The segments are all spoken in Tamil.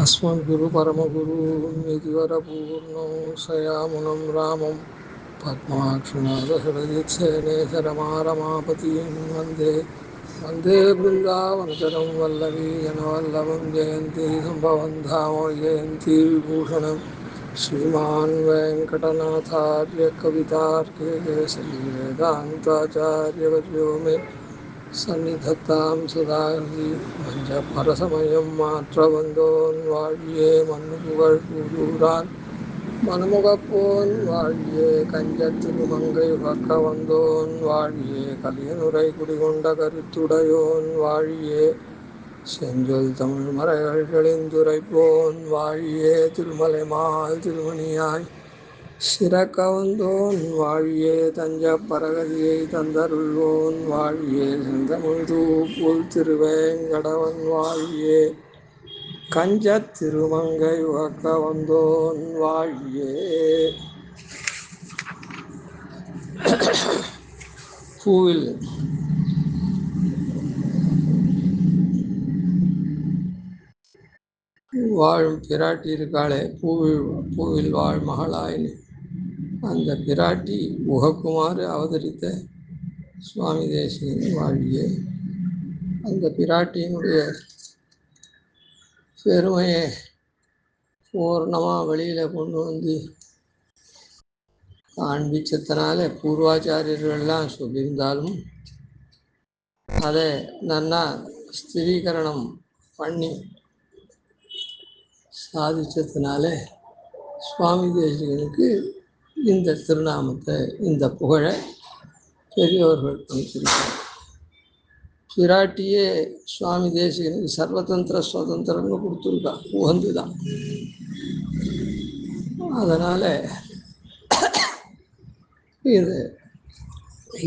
अस्मद्गुरु परमगुरु निधिवरपूर्णौ सयामुनं रामं पद्माक्षिणादहृदिच्छेनेशरमारमापतिं वन्दे वन्दे बृन्दावनचरं वल्लवी जनवल्लभं जयन्ती सम्भवं धाम जयन्ती विभूषणं श्रीमान् वेङ्कटनाथार्य कवितार्के केसरी वेदान्ताचार्यवर्यो मे सन्निधत्तां सदा பரசமயம் மாற்ற வந்தோன் வாழியே மண்ணுபுகழ் கூறான் மணமுகப்போன் வாழியே கஞ்சத்திரு மங்கை பக்க வந்தோன் வாழியே கலியனுரை குடிகொண்ட கருத்துடையோன் வாழியே செஞ்சொல் தமிழ் மறைகள் தெளிந்துரைப்போன் வாழியே திருமலை மால் திருமணியாய் சிறக்க வந்தோன் வாழியே தஞ்ச பரகதியை தந்தருள்வோன் வாழியே செந்தமிழ் தூப்புல் திருவேங்கடவன் வாழியே கஞ்ச திருமங்கை உகக்க வந்தோன் வாழியே. பூவில் வாழும் பிராட்டி இருக்காளே, பூவில் வாழ் மகளாயினி, அந்த பிராட்டி உகக்குமாறு அவதரித்த சுவாமி தேசிகன் வாழியே. அந்த பிராட்டியினுடைய பெருமையை பூர்ணமாக வெளியில் கொண்டு வந்து காண்பிச்சதுனால பூர்வாச்சாரியர்கள்லாம் சொல்லியிருந்தாலும் அதை நன்னா ஸ்திரீகரணம் பண்ணி சாதிச்சதுனால சுவாமி தேசிகனுக்கு இந்த திருநாமத்தை, இந்த புகழை பெரியோர்கள் கொடுத்திருக்கார். பிராட்டியே சுவாமி தேசிகனுக்கு சர்வதந்திர சுதந்திரம்னு கொடுத்துருக்கா, உகந்து தான். அதனால்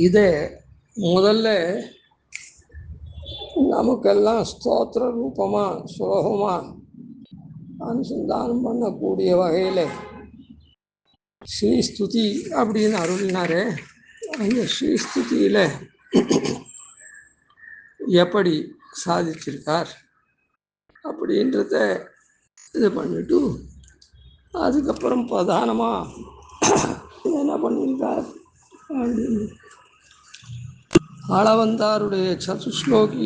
இதை முதல்ல நமக்கெல்லாம் ஸ்தோத்திர ரூபமாக சுலபமாக அனுசந்தானம் பண்ணக்கூடிய வகையில் ஸ்ரீஸ்துதி அப்படின்னு அருளினாரே, அந்த ஸ்ரீஸ்துதியில் எப்படி சாதிச்சிருக்கார் அப்படின்றத இது பண்ணிட்டு அதுக்கப்புறம் பிரதானமாக என்ன பண்ணியிருக்கார் அப்படின்னு ஆளவந்தாருடைய சதுஸ்லோகி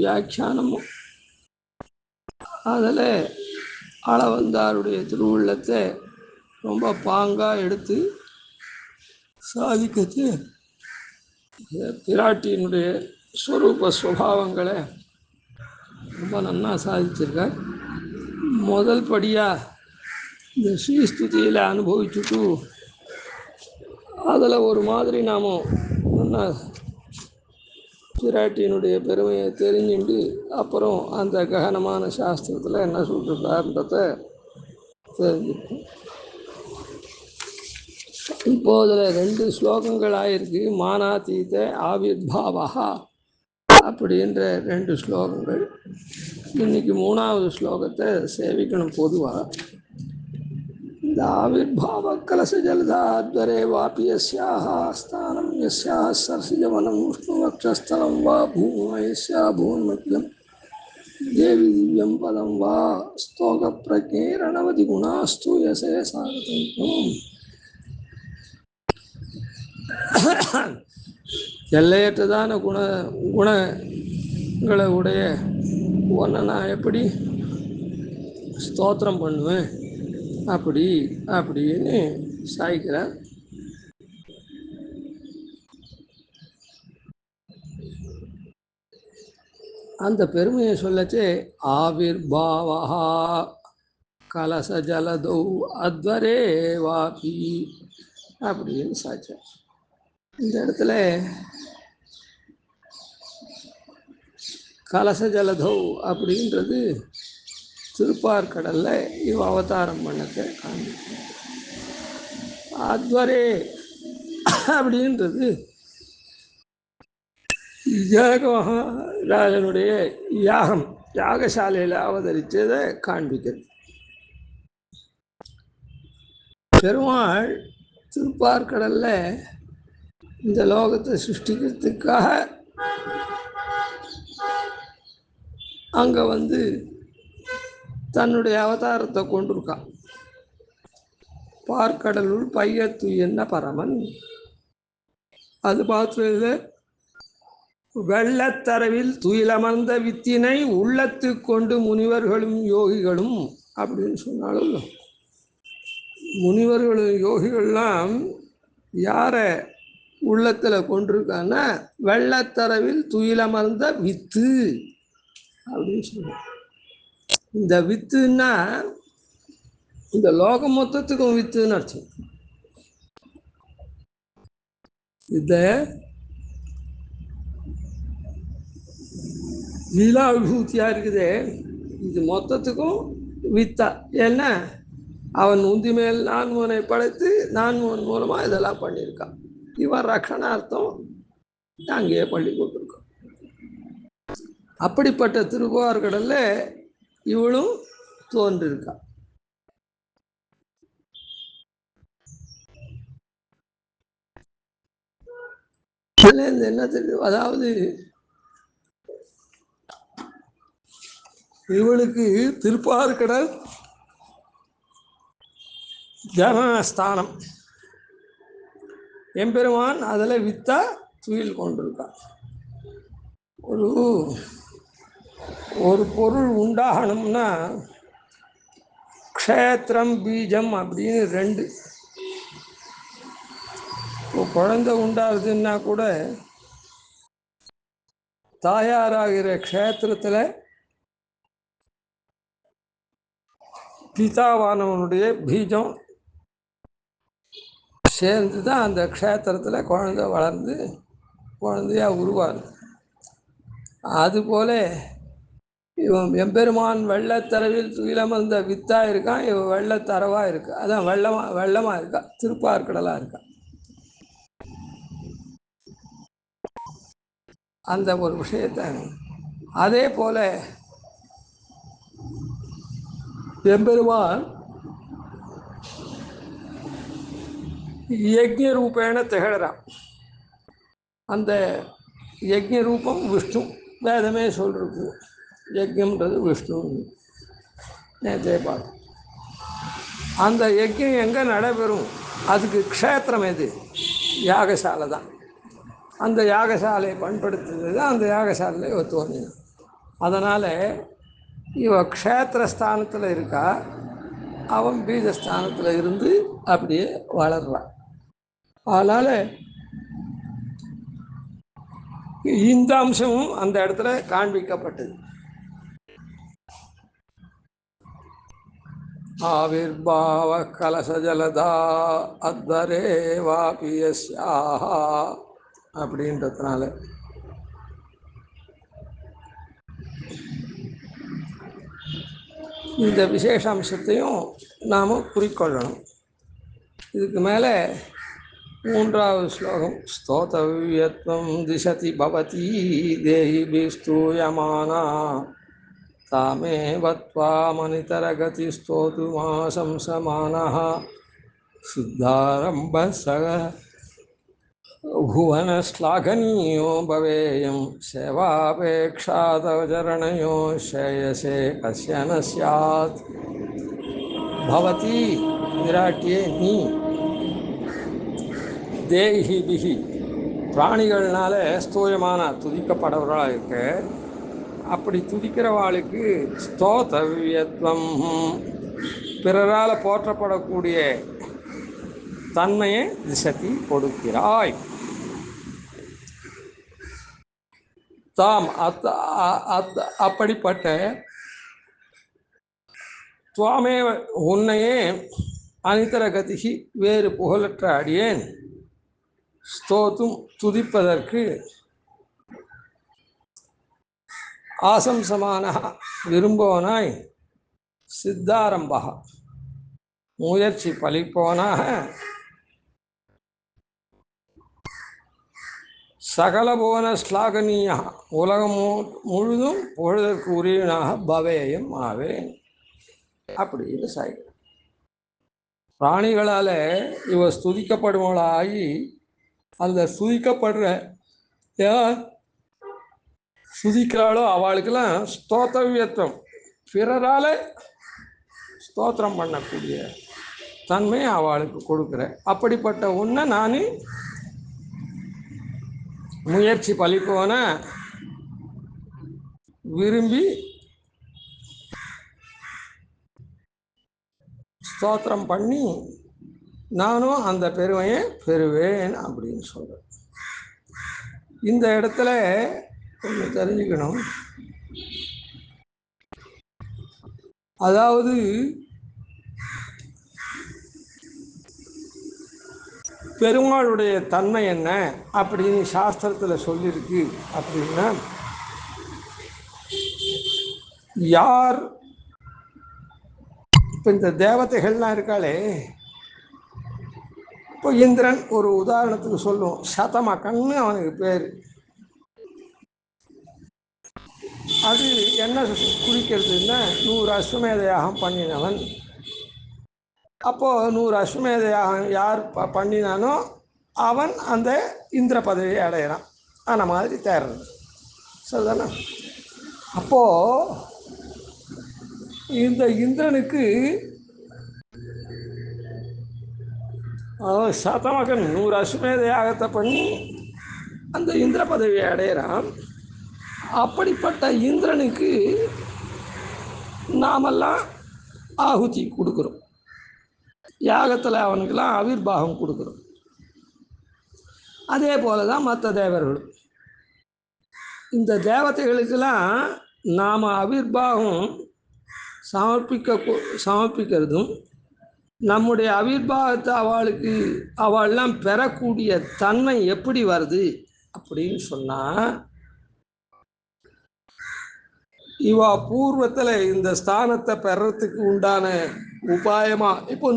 வியாக்கியானமும் அதில் ஆளவந்தாருடைய திருவுள்ளத்தை ரொம்ப பாங்காக எடுத்து சாதிக்கத்து பிராட்டியினுடைய ஸ்வரூப சுபாவங்களை ரொம்ப நன்னா சாதிச்சிருக்கார். முதல் படியாக இந்த ஸ்ரீஸ்துதியில் அனுபவிச்சுட்டு அதில் ஒரு மாதிரி நாம் நல்லா பிராட்டியினுடைய பெருமையை தெரிஞ்சுட்டு அப்புறம் அந்த ககனமான சாஸ்திரத்தில் என்ன சொல்லிருக்காருன்றத தெரிஞ்சுப்போம். இப்போ அதில் 2 ஸ்லோகங்கள் ஆயிருக்கு. மானாதீத ஆவிர்பாவா அப்படின்ற 2 ஸ்லோகங்கள். இன்னைக்கு 3வது ஸ்லோகத்தை சேவிக்கணும். பொதுவாக இந்த ஆவிர்பாவ கலச ஜலதாத்வரே வாபி யஸ்யாஹ ஸ்தானம் யஸ்யாஹ சரசிஜவனம் விஷ்ணுவக்ஷஸ்தலம் வா பூம யஸ்யா பூன்மகிலம் தேவி திவ்யம் பதம் வா ஸ்தோக பிரஜே ரணவதி குணாஸ்து யசே சாரதம். எல்லையற்றதான குணங்களை உடைய உன்னை நான் எப்படி ஸ்தோத்திரம் பண்ணுவேன் அப்படின்னு சாய்க்கிறார். அந்த பெருமையை சொல்லச்சே ஆவிர்பாவா கலச ஜலதௌ அத்வரே வாபி அப்படின்னு சாய்ச்சார். இந்த இடத்துல கலச ஜலதௌ அப்படின்றது திருப்பார்கடலில் இவ அவதாரம் பண்ணத்தை காண்பிக்கும். அத்வரே அப்படின்றது ஜனக மகாராஜனுடைய யாகசாலையில் அவதரித்ததை காண்பிக்கிறது. பெருமாள் திருப்பார்கடலில் இந்த லோகத்தை சிருஷ்டிக்கிறதுக்காக அங்கே தன்னுடைய அவதாரத்தை கொண்டிருக்கான். பார்க்கடலுள் பையத்து என்ன பரமன், அது பார்த்து வெள்ளத்தரவில் துயிலமர்ந்த வித்தினை உள்ளத்து கொண்டு முனிவர்களும் யோகிகளும் அப்படின்னு சொன்னாலும், முனிவர்களும் யோகிகள்லாம் யாரை உள்ளத்தில் கொண்டிருக்கான்னா வெள்ளத்தரவில் துயிலமர்ந்த வித்து அப்படின்னு சொல்லுவாங்க. இந்த வித்துன்னா இந்த லோகம் மொத்தத்துக்கும் வித்துன்னு அர்த்தம். இந்த லீலா விபூதியா இருக்குதே, இது மொத்தத்துக்கும் வித்தா. ஏன்னா அவன் உந்தி மேல் நான்முவனை படைத்து நான்முவன் மூலமா இதெல்லாம் பண்ணியிருக்கான். இவன் ரக்ஷணார்த்தம் அங்கேயே பள்ளி கொண்டிருக்கான். அப்படிப்பட்ட திருப்பார்கடல்ல இவளும் தோன்றிருக்கான். என்ன தெரியும், அதாவது இவளுக்கு திருப்பார்கடல் ஜனஸ்தானம். எம்பெருமான் அதில் வித்தா துயில் கொண்டிருக்கான். ஒரு பொருள் உண்டாகணும்னா க்ஷேத்திரம் பீஜம் அப்படின்னு ரெண்டு. குழந்தை உண்டாகுதுன்னா கூட தாயாராகிற க்ஷேத்திரத்தில் பிதாவானவனுடைய பீஜம் சேர்ந்து தான் அந்த க்ஷேத்திரத்தில் குழந்தை வளர்ந்து குழந்தையாக உருவாகுது. அதுபோல இவன் எம்பெருமான் வெள்ளத்தரவில் துயிலமர்ந்த வித்தா இருக்கான், இவன் வெள்ளத்தரவாக இருக்கு. அதான் வெள்ளமாக இருக்கா, திருப்பார்கடலாக இருக்கா. அந்த ஒரு விஷயத்தை அதே போல எம்பெருமான் யஜ்ஞ ரூபேன திகழறான். அந்த யஜ்ஞ ரூபம் விஷ்ணு. வேதமே சொல்றது யஜ்ஞம்ன்றது விஷ்ணு. நேற்றே பார்த்தோம். அந்த யஜ்ஞம் எங்கே நடைபெறும், அதுக்கு க்ஷேத்திரம் எது, யாகசாலை தான். அந்த யாகசாலையை பண்படுத்துறது தான் அந்த யாகசாலையில் இவ தோன்றினான். அதனால் இவ க்ஷேத்திரஸ்தானத்தில் இருக்கா, அவன் பீஜஸ்தானத்தில் இருந்து அப்படியே வளர்றான். அதனால் இந்த அம்சமும் அந்த இடத்துல காண்பிக்கப்பட்டது. ஆவிர்பாவ கலசஜலதா அத்வரே வாபியஸ்யாஹ அப்படின்றதுனால இந்த விசேஷ அம்சத்தையும் நாம் குறிக்கொள்ளணும். இதுக்கு மேலே மூன்றாவது ஸ்லோகம். ஸ்தோதவ்யத்வம் திசதி பவதி தேஹி ஸ்தூயமானா தாமேவத்வாமனிதரகதி ஸ்தோதுமாசம் சமானः சித்தாரம்ப சக புவனஸ்லாகனீயோ பவேயம் சேவாபேக்ஷாதவச்சரணயோ ஸ்ரேயசே கஸ்ய ந ஸ்யாத். பவதி விராட்டியே நீ, தேஹிபிஹி பிராணிகள்னால ஸ்தூயமான துதிக்கப்படுறவர்களாக இருக்க. அப்படி துதிக்கிறவாளுக்கு ஸ்தோதவ்யத்வம் பிறரால் போற்றப்படக்கூடிய தன்மையை திசதி கொடுக்கிறாய். தாம் அப்படிப்பட்ட துவாமே உன்னையே அனிதர கதிகி வேறு புகழற்ற அடியேன் ஸ்தோத்தும் துதிப்பதற்கு ஆசம்சமான விரும்புவனாய் சித்தாரம்பா முயற்சி பலிப்பவனாக சகல புவன ஸ்லாகனீயா உலகம் முழுதும் புகழதற்கு உரியவனாக பவேயம் ஆவேன் அப்படின்னு சாய். பிராணிகளால் இவ ஸ்துதிக்கப்படுவளாகி அந்த ஸ்துதிக்கப்படுற யார் ஸ்துதிக்கிறாளோ அவளுக்கெல்லாம் ஸ்தோத்தவியத்துவம் பிறரால் ஸ்தோத்திரம் பண்ணக்கூடிய தன்மை அவளுக்கு கொடுக்குறேன். அப்படிப்பட்ட ஒன்றை நான் முயற்சி பலிப்போன விரும்பி ஸ்தோத்திரம் பண்ணி நானும் அந்த பெருமையை பெறுவேன் அப்படின்னு சொல்கிறேன். இந்த இடத்துல ஒன்று தெரிஞ்சுக்கணும். அதாவது பெருமாளுடைய தன்மை என்ன அப்படின்னு சாஸ்திரத்தில் சொல்லியிருக்கு அப்படின்னா, யார் இப்போ இந்த தேவதைகள்லாம் இருக்காளே, இப்போ இந்திரன் ஒரு உதாரணத்துக்கு சொல்லுவோம், சதமகன்னு அவனுக்கு பேர். அது என்ன குறிக்கிறதுன்னா 100 அஸ்வமேத யாகம் பண்ணினவன். அப்போது 100 அஸ்வமேத யாகம் யார் பண்ணினானோ அவன் அந்த இந்திர பதவியை அடையிறான். அந்த மாதிரி தேர்றது சரிதானே. அப்போது இந்த இந்திரனுக்கு சதமகன் 100 அஸ்வமேத யாகத்தை பண்ணி அந்த இந்திர பதவியை அடையிறான். அப்படிப்பட்ட இந்திரனுக்கு நாமெல்லாம் ஆகுதி கொடுக்குறோம், யாகத்தில் அவனுக்கெல்லாம் ஆவிர்வாகம் கொடுக்குறோம். அதே போல தான் மற்ற தேவர்களும். இந்த தேவதைகளுக்கெல்லாம் நாம் ஆவிர்வாகம் சமர்ப்பிக்கிறதும் நம்முடைய ஆவிர்வாகத்தை அவள்லாம் பெறக்கூடிய தன்மை எப்படி வருது அப்படின்னு சொன்னால், இவா பூர்வத்தில் இந்த ஸ்தானத்தை பெறறதுக்கு உண்டான உபாயமாக இப்போ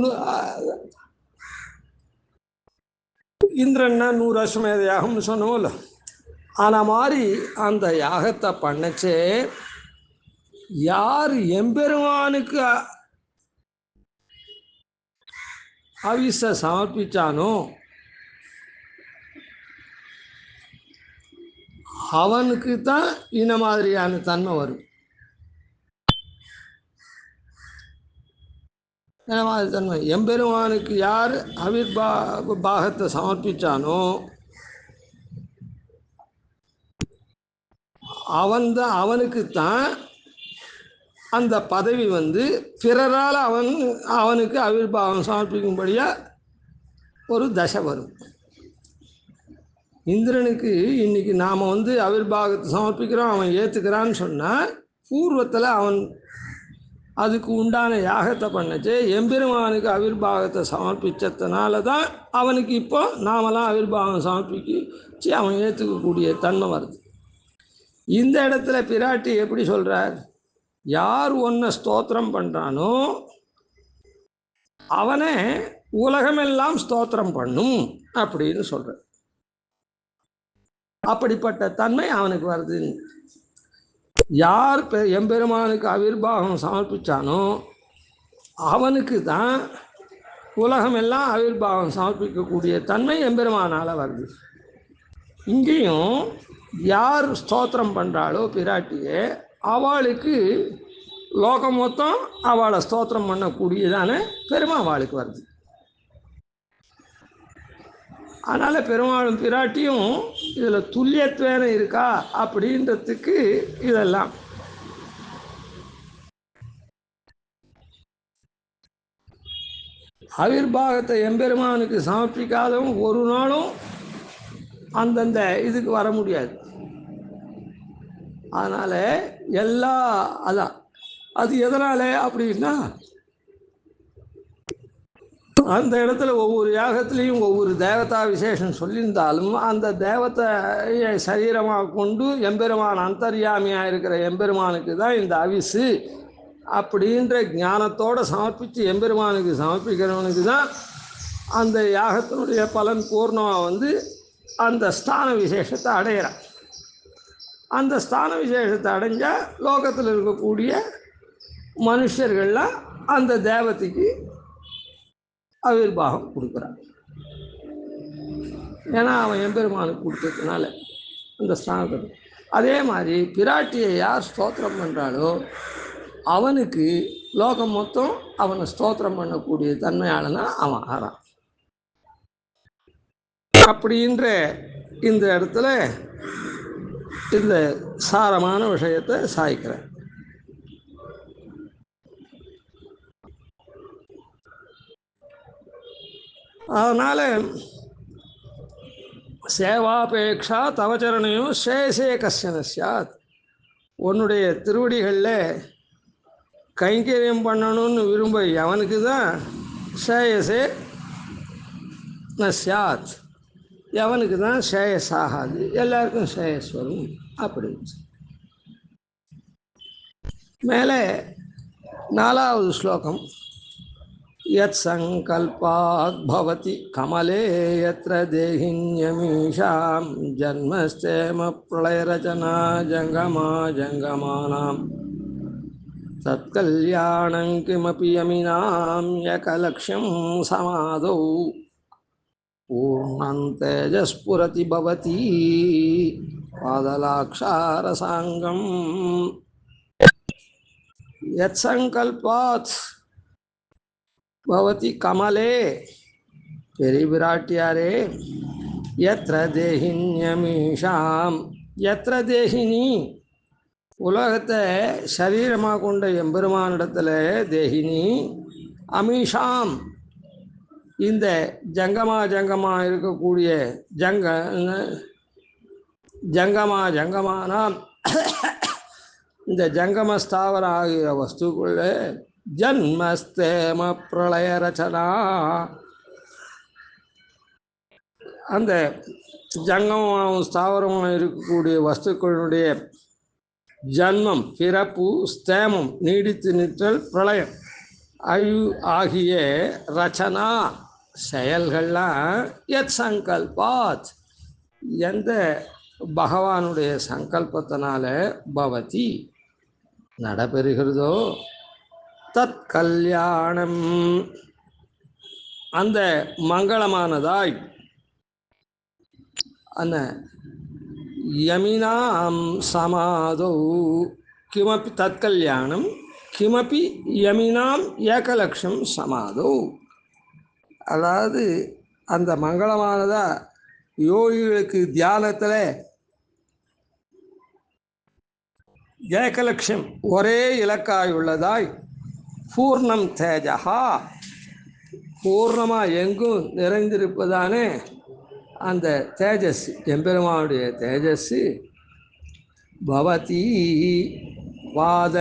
இந்திரன்னா 100 அஸ்வமேத யாகம்னு சொன்னோம்ல, ஆனால் மாதிரி அந்த யாகத்தை பண்ணச்சே யார் எம்பெருமானுக்கு அவிச சமர்ப்பிச்சானோ அவனுக்கு தான் இந்த மாதிரியான தன்மை வரும். தன்மை எம்பெருமானுக்கு யார் பாகத்தை சமர்ப்பிச்சானோ அவனுக்குத்தான் அந்த பதவி பிறரால் அவனுக்கு ஆவிர்வாகம் சமர்ப்பிக்கும்படியாக ஒரு தசை வரும். இந்திரனுக்கு இன்னைக்கு நாம் ஆவிர்வாகத்தை சமர்ப்பிக்கிறோம், அவன் ஏற்றுக்கிறான்னு சொன்னால் பூர்வத்தில் அவன் அதுக்கு உண்டான யாகத்தை பண்ணச்சு எம்பெருமானுக்கு ஆவிர்வாகத்தை சமர்ப்பித்ததுனால தான் அவனுக்கு இப்போ நாமெல்லாம் ஆவிர்வாகம் சமர்ப்பிச்சு அவன் ஏற்றுக்கக்கூடிய தன்மை வருது. இந்த இடத்துல பிராட்டி எப்படி சொல்கிறார், யார் ஒன்றை ஸ்தோத்திரம் பண்ணுறானோ அவனை உலகமெல்லாம் ஸ்தோத்திரம் பண்ணும் அப்படின்னு சொல்கிறார். அப்படிப்பட்ட தன்மை அவனுக்கு வருது. யார் எம்பெருமானுக்கு ஆவிர்வாகம் சமர்ப்பித்தானோ அவனுக்கு தான் உலகமெல்லாம் ஆவிர்வாகம் சமர்ப்பிக்கக்கூடிய தன்மை எம்பெருமானால் வருது. இங்கேயும் யார் ஸ்தோத்திரம் பண்ணுறாளோ பிராட்டியே அவளுக்கு லோகம் மொத்தம் அவளை ஸ்தோத்திரம் பண்ணக்கூடியதான பெருமை அவளுக்கு வருது. அதனால் பெருமாளும் பிராட்டியும் இதில் துல்லியத்துவேன இருக்கா அப்படின்றதுக்கு இதெல்லாம். ஆவிர்வாகத்தை எம்பெருமானுக்கு சமர்ப்பிக்காதவங்க ஒரு நாளும் அந்தந்த இதுக்கு வர முடியாது. அதனால் அதான் அது எதனால் அப்படின்னா, அந்த இடத்துல ஒவ்வொரு யாகத்திலையும் ஒவ்வொரு தேவதா விசேஷம் சொல்லியிருந்தாலும் அந்த தேவதையை சரீரமாக கொண்டு எம்பெருமான் அந்தர்யாமியாக இருக்கிற எம்பெருமானுக்கு தான் இந்த அவிசு அப்படின்ற ஞானத்தோடு சமர்ப்பித்து எம்பெருமானுக்கு சமர்ப்பிக்கிறவனுக்கு தான் அந்த யாகத்தினுடைய பலன் பூர்ணமாக அந்த ஸ்தான விசேஷத்தை அடையிறான். அந்த ஸ்தான விசேஷத்தை அடைஞ்சால் லோகத்தில் இருக்கக்கூடிய மனுஷர்கள்லாம் அந்த தேவதைக்கு ஆவிர்வாகம் கொடுக்குறான். ஏன்னா அவன் எம்பெருமானுக்கு கொடுத்ததுனால அந்த ஸ்தானத்தை. அதே மாதிரி பிராட்டியை யார் ஸ்தோத்திரம் பண்ணுறாளோ அவனுக்கு லோகம் மொத்தம் அவனை ஸ்தோத்திரம் பண்ணக்கூடிய தன்மையாளனா அவன் ஆறான். அப்படின்ற இந்த இடத்துல இந்த சாரமான விஷயத்தை சாய்க்கிறேன். அதனால் சேவாபேட்சா தவச்சரணையும் சேசே கஷ்யன சாத். உன்னுடைய திருவடிகளில் கைங்கரியம் பண்ணணும்னு விரும்ப அவனுக்கு தான் சேயசே ந சாத், எவனுக்கு தான் சேயஸ் ஆகாது, எல்லாருக்கும் சேயஸ் வரும் அப்படின்னு. மேலே 4வது ஸ்லோகம். யத் சங்கல்பாத் பவதி கமலே யத்ர தேஹின்யமீஷாம் ஜன்மஸ்தேம பிரளயரச்சனா ஜங்கமா ஜங்கமானாம் தத்கல்யாணம் கிமபி யமினாம் யகலக்ஷ்யம் சமாதௌ பூர்ணம் தேஜஸ்புரதி பவதி பாதலாக்ஷாரசாங்கம். யத் சங்கல்பாத் பவதி கமலே, பெரிய விராட்டியாரே, யத்ர தேஹின்யமீஷாம், யத்ர தேஹினி, உலகத்தை சரீரமாக கொண்ட எம்பெருமானிடத்தில் தேஹினி, அமீஷாம், இந்த ஜங்கமா இருக்கக்கூடிய ஜங்கமானாம் இந்த ஜங்கமஸ்தாவர ஆகிய வஸ்துக்குள்ள ஜன்மஸ்தேம பிரளய ரச்சனா, அந்த ஜங்கமாகவும் ஸ்தாவரமாக இருக்கக்கூடிய வஸ்துக்களுடைய ஜன்மம், பிறப்பு, ஸ்தேமம், நீடித்து நிற்றல், பிரளயம் ஆகிய ரச்சனா செயல்கள்லாம் யத் சங்கல்பாத், எந்த பகவானுடைய சங்கல்பத்தினால பவதி நடைபெறுகிறதோ, தத் கல்யாணம், அந்த மங்களமானதாய், அந்த யமினாம் சமாதௌ கிமபி தற்கல்யாணம் கிமபி யமினாம் ஏகலக்ஷம் சமாதௌ. அதாவது அந்த மங்களமானதா யோகிகளுக்கு தியானத்தில் ஏகலட்சம் ஒரே இலக்காயுள்ளதாய், பூர்ணம் தேஜகா, பூர்ணமாக எங்கும் நிறைந்திருப்பதானே அந்த தேஜஸ், எம்பெருமானுடைய தேஜஸ், பவதி பாத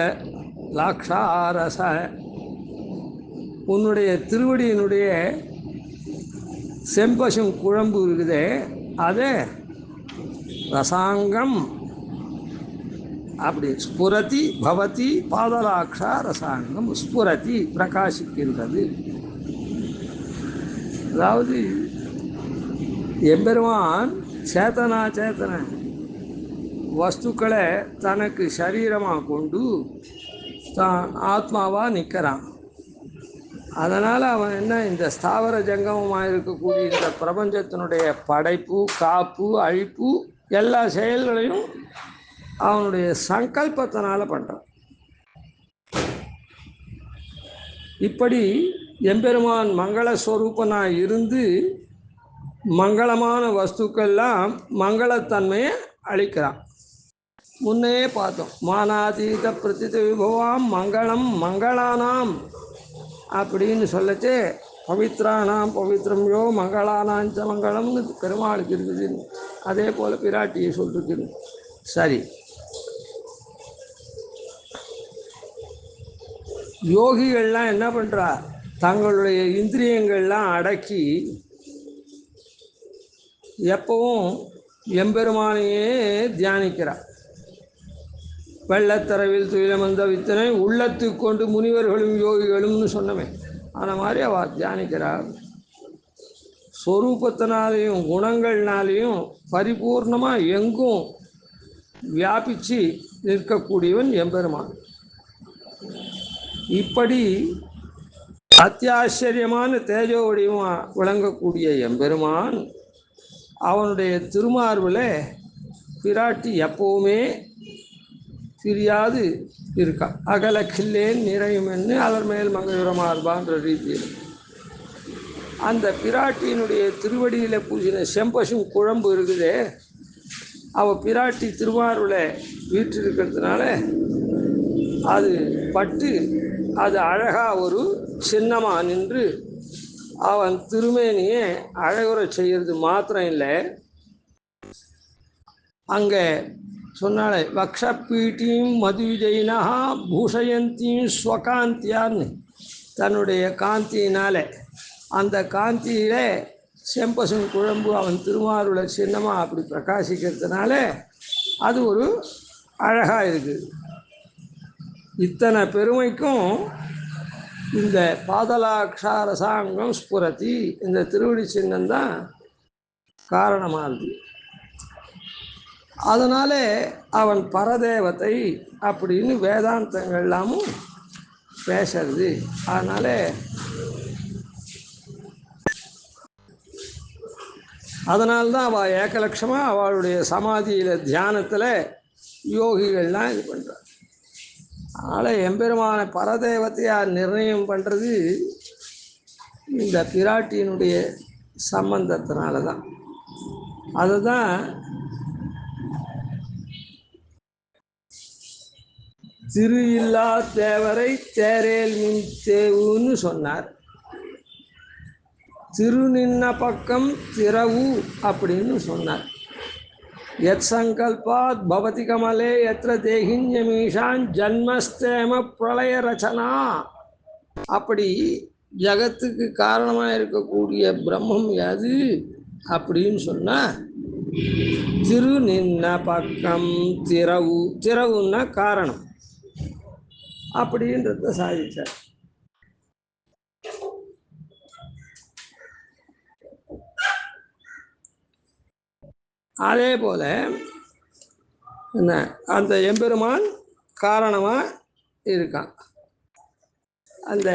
லாக்ஷாரச, உன்னுடைய திருவடியினுடைய செம்பசும் குழம்பு இருக்குதே, அதே ரசாங்கம் அப்படி ஸ்புரதி பவதி பாதலாக்ஷா ரசாங்கம் ஸ்புரதி பிரகாசிக்கின்றது. அதாவது எம்பெருமான் சேத்தன வஸ்துக்களை தனக்கு சரீரமாக கொண்டு தான் ஆத்மாவாக நிற்கிறான். அதனால் அவன் என்ன, இந்த ஸ்தாவர ஜங்கமமாக இருக்கக்கூடிய இந்த பிரபஞ்சத்தினுடைய படைப்பு, காப்பு, அழிப்பு எல்லா செயல்களையும் அவனுடைய சங்கல்பத்தினால பண்ணுறான். இப்படி எம்பெருமான் மங்களஸ்வரூபனாக இருந்து மங்களமான வஸ்துக்கள்லாம் மங்களத்தன்மையை அளிக்கிறான். முன்னே பார்த்தோம், மானாதீத பிரதித விபவாம் மங்களம் மங்களானாம் அப்படின்னு சொல்லச்சே, பவித்ரானாம் பவித்ரம் யோ மங்களானாஞ்ச மங்களம்னு பெருமாளுக்கு இருக்குது. அதே போல் பிராட்டியை சொல்லிருக்குது. சரி, யோகிகள்லாம் என்ன பண்ணுறா, தங்களுடைய இந்திரியங்கள்லாம் அடக்கி எப்பவும் எம்பெருமானையே தியானிக்கிறார். வெள்ளத்தரவில் துயிலமந்த வித்தனை உள்ளத்துக்கு கொண்டு முனிவர்களும் யோகிகளும்னு சொன்னமே, அந்த மாதிரி அவள் தியானிக்கிறார். ஸ்வரூபத்தினாலேயும் குணங்கள்னாலேயும் பரிபூர்ணமாக எங்கும் வியாபித்து நிற்கக்கூடியவன் எம்பெருமான். இப்படி அத்தியாச்சரியமான தேஜோ வடிவமாக விளங்கக்கூடிய எம்பெருமான், அவனுடைய திருமார்பில் பிராட்டி எப்பவுமே பிரியாது இருக்கா. அகல கில்லேன் நிறையுமென்னு அவர் மேல் மங்களமார்பான்ற ரீதியில் அந்த பிராட்டியினுடைய திருவடியில் பூஜின செம்பசும் குழம்பு இருக்குதே, அவள் பிராட்டி திருவாரூரை வீற்றிருக்கிறதுனால அது பட்டு அது அழகாக ஒரு சின்னமாக நின்று அவன் திருமேனியை அழகுற செய்கிறது மாத்திரம் இல்லை, அங்கே சொன்னாலே வக்ஷப்பீட்டியும் மதுவிஜயினா பூஷயந்தியும் ஸ்வகாந்தியான்னு தன்னுடைய காந்தியினால் அந்த காந்தியில் செம்பசும் குழம்பு அவன் திருமாருள சின்னமாக அப்படி பிரகாசிக்கிறதுனால அது ஒரு அழகாக இருக்குது. இத்தனை பெருமைக்கும் இந்த பாதலாட்சாரசாங்கம் ஸ்புரதி இந்த திருவடி சின்னம்தான் காரணமாக இருக்குது. அதனால அவன் பரதேவத்தை அப்படின்னு வேதாந்தங்கள் எல்லாமும் பேசுறது. அதனால அதனால்தான் அவள் ஏகலட்சமாக அவளுடைய சமாதியில் தியானத்தில் யோகிகள்லாம் இது பண்ணுறார். அதனால் எம்பெருமான பரதேவத்தையாக நிர்ணயம் பண்ணுறது இந்த பிராட்டியினுடைய சம்பந்தத்தினால தான். அதுதான் திரு இல்லா தேவரை தேரேல் மின் தேவுன்னு சொன்னார். திரு நின்ன பக்கம் திரவு அப்படின்னு சொன்னார். யத் சங்கல்பாத் பவதி கமலே எத்திர தேகின்யமீஷான் ஜன்மஸ்தேம பிரளய ரச்சனா, அப்படி ஜகத்துக்கு காரணமாக இருக்கக்கூடிய பிரம்மம் எது அப்படின்னு சொன்னால் திரு நின்ன பக்கம் திரவு, திரவுன்னா காரணம் அப்படின்றத சாதிச்சார். அதே போல் என்ன அந்த எம்பெருமான் காரணமாக இருக்கான். அந்த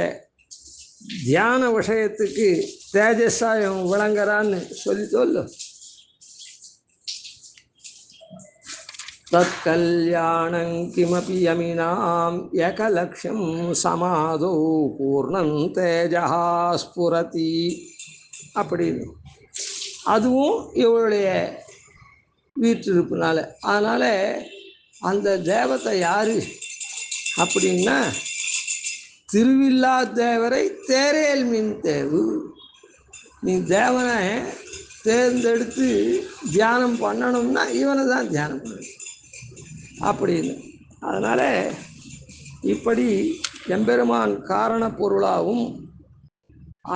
தியான விஷயத்துக்கு தேஜஸாயம் விளங்குறான்னு சொல்லி சொல்லு. தத் கல்யாணம் கிமபி யமினாம் ஏகலக்ஷம் சமாதோ பூர்ணம் தேஜா ஸ்புரதி அப்படின்னு அதுவும் இவளுடைய வீற்றிருப்புனால. அதனால் அந்த தேவத்தை யார் அப்படின்னா திருவில்லா தேவரை தேரேல் மின் தேவு. நீ தேவனை தேர்ந்தெடுத்து தியானம் பண்ணணும்னா இவனை தான் தியானம் பண்ணணும் அப்படின்னு. அதனால் இப்படி எம்பெருமான் காரண பொருளாகவும்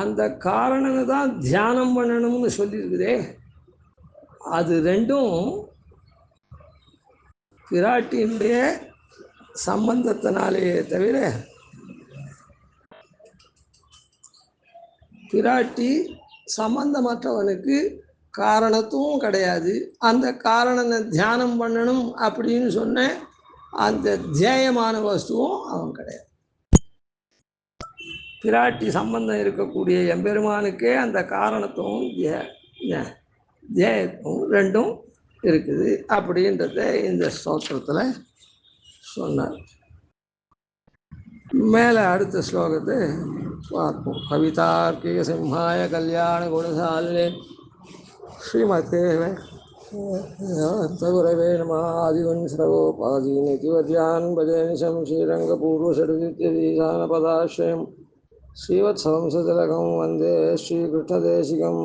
அந்த காரணனை தான் தியானம் பண்ணணும்னு சொல்லியிருக்குதே, அது ரெண்டும் பிராட்டியினுடைய சம்பந்தத்தினாலேயே தவிர பிராட்டி சம்பந்தமற்றவனுக்கு காரணத்துவம் கிடையாது. அந்த காரணனை தியானம் பண்ணணும் அப்படின்னு சொன்ன அந்த தியேயமான வஸ்துவும் அவன் கிடையாது. பிராட்டி சம்பந்தம் இருக்கக்கூடிய எம்பெருமானுக்கே அந்த காரணத்துவம் தியேயத்துவம் ரெண்டும் இருக்குது அப்படின்றத இந்த ஸ்தோத்திரத்தில் சொன்னார். மேலே அடுத்த ஸ்லோகத்தை பார்ப்போம். கவிதார்க்கிக சிம்ஹாய கல்யாண குணசாலினே ஸ்ரீமதே குரவே நம. ஆதிவன்ஸ்ரவோபாதீனிதிவத்யான் பஜேனிஷம் ஸ்ரீரங்கபூர்வஷடுதித்யதீசானபதாஸ்ரயம் ஸ்ரீவத்சவம்சதிலகம் வந்தே ஸ்ரீகிருஷ்ணதேசிகம்.